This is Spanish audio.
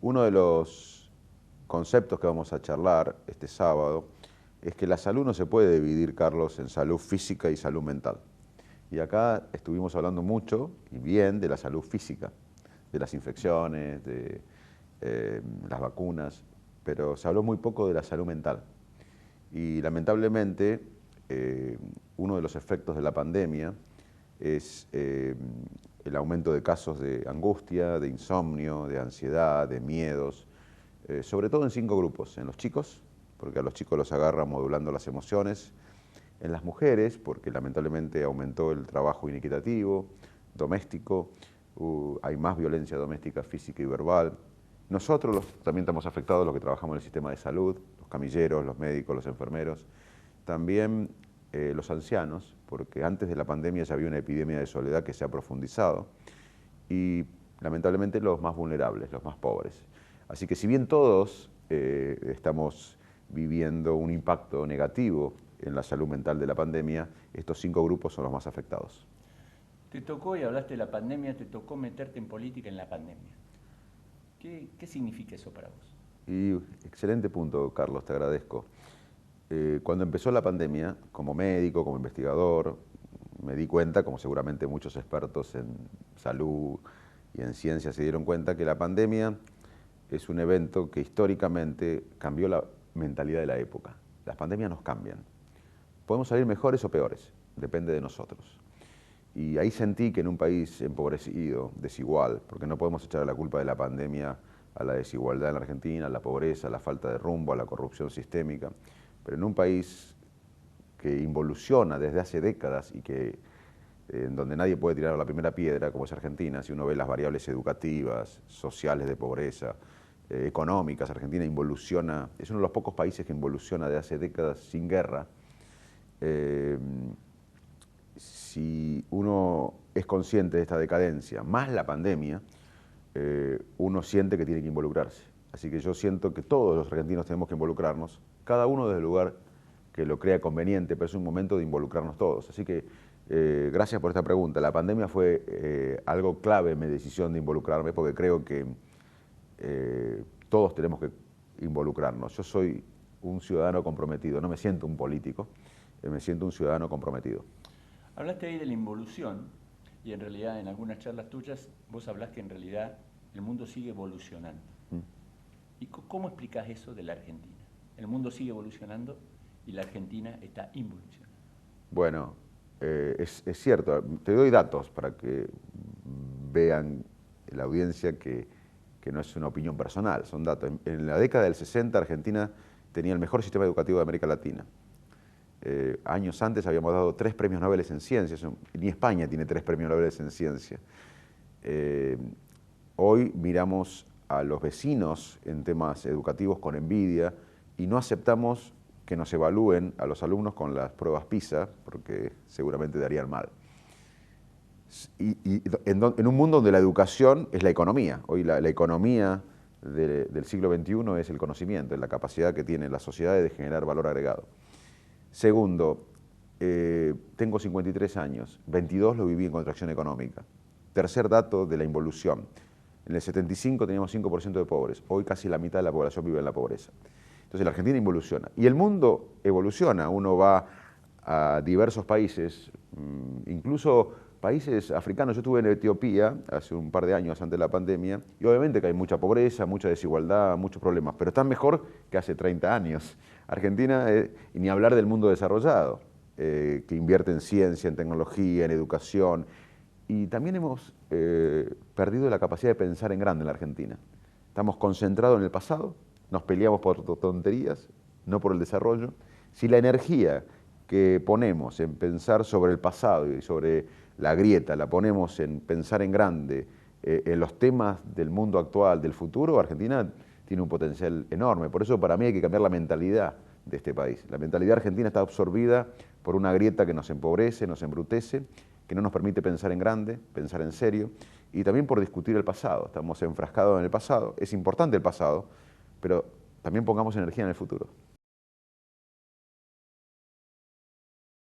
Uno de los conceptos que vamos a charlar este sábado es que la salud no se puede dividir, Carlos, en salud física y salud mental. Y acá estuvimos hablando mucho y bien de la salud física, de las infecciones, de las vacunas, pero se habló muy poco de la salud mental. Y lamentablemente, uno de los efectos de la pandemia es el aumento de casos de angustia, de insomnio, de ansiedad, de miedos, sobre todo en 5 grupos: en los chicos, porque a los chicos los agarra modulando las emociones; en las mujeres, porque lamentablemente aumentó el trabajo inequitativo, doméstico, hay más violencia doméstica física y verbal. Nosotros también estamos afectados, los que trabajamos en el sistema de salud, los camilleros, los médicos, los enfermeros. También los ancianos, porque antes de la pandemia ya había una epidemia de soledad que se ha profundizado. Y lamentablemente los más vulnerables, los más pobres. Así que si bien todos estamos viviendo un impacto negativo en la salud mental de la pandemia, estos 5 grupos son los más afectados. Te tocó, y hablaste de la pandemia, te tocó meterte en política en la pandemia. ¿Qué significa eso para vos? Y excelente punto, Carlos, te agradezco. Cuando empezó la pandemia, como médico, como investigador, me di cuenta, como seguramente muchos expertos en salud y en ciencia se dieron cuenta, que la pandemia es un evento que históricamente cambió la mentalidad de la época. Las pandemias nos cambian. Podemos salir mejores o peores, depende de nosotros. Y ahí sentí que en un país empobrecido, desigual, porque no podemos echar la culpa de la pandemia a la desigualdad en la Argentina, a la pobreza, a la falta de rumbo, a la corrupción sistémica, pero en un país que involuciona desde hace décadas y que en donde nadie puede tirar la primera piedra, como es Argentina, si uno ve las variables educativas, sociales de pobreza, económicas, Argentina involuciona, es uno de los pocos países que involuciona desde hace décadas sin guerra. Si uno es consciente de esta decadencia, más la pandemia, uno siente que tiene que involucrarse. Así que yo siento que todos los argentinos tenemos que involucrarnos, cada uno desde el lugar que lo crea conveniente, pero es un momento de involucrarnos todos. Así que gracias por esta pregunta. La pandemia fue algo clave en mi decisión de involucrarme, porque creo que todos tenemos que involucrarnos. Yo soy un ciudadano comprometido, no me siento un político, me siento un ciudadano comprometido. Hablaste ahí de la involución, y en realidad en algunas charlas tuyas vos hablás que en realidad el mundo sigue evolucionando. ¿Y cómo explicás eso de la Argentina? El mundo sigue evolucionando y la Argentina está involucionando. Bueno, es cierto. Te doy datos para que vean la audiencia que no es una opinión personal, son datos. En la década del 60 Argentina tenía el mejor sistema educativo de América Latina. Años antes habíamos dado 3 premios Nobel en ciencia, ni España tiene 3 premios Nobel en ciencia. Hoy miramos a los vecinos en temas educativos con envidia y no aceptamos que nos evalúen a los alumnos con las pruebas PISA, porque seguramente darían mal. Y en un mundo donde la educación es la economía. Hoy la economía del siglo XXI es el conocimiento, es la capacidad que tiene la sociedad de generar valor agregado. Segundo, tengo 53 años, 22 lo viví en contracción económica. Tercer dato de la involución. En el 75 teníamos 5% de pobres, hoy casi la mitad de la población vive en la pobreza. Entonces la Argentina involuciona. Y el mundo evoluciona, uno va a diversos países, incluso países africanos. Yo estuve en Etiopía hace un par de años antes de la pandemia, y obviamente que hay mucha pobreza, mucha desigualdad, muchos problemas, pero están mejor que hace 30 años. Argentina, y ni hablar del mundo desarrollado, que invierte en ciencia, en tecnología, en educación. Y también hemos perdido la capacidad de pensar en grande en la Argentina. Estamos concentrados en el pasado, nos peleamos por tonterías, no por el desarrollo. Si la energía que ponemos en pensar sobre el pasado y sobre la grieta, la ponemos en pensar en grande, en los temas del mundo actual, del futuro, Argentina tiene un potencial enorme. Por eso para mí hay que cambiar la mentalidad de este país. La mentalidad argentina está absorbida por una grieta que nos empobrece, nos embrutece, que no nos permite pensar en grande, pensar en serio, y también por discutir el pasado. Estamos enfrascados en el pasado. Es importante el pasado, pero también pongamos energía en el futuro.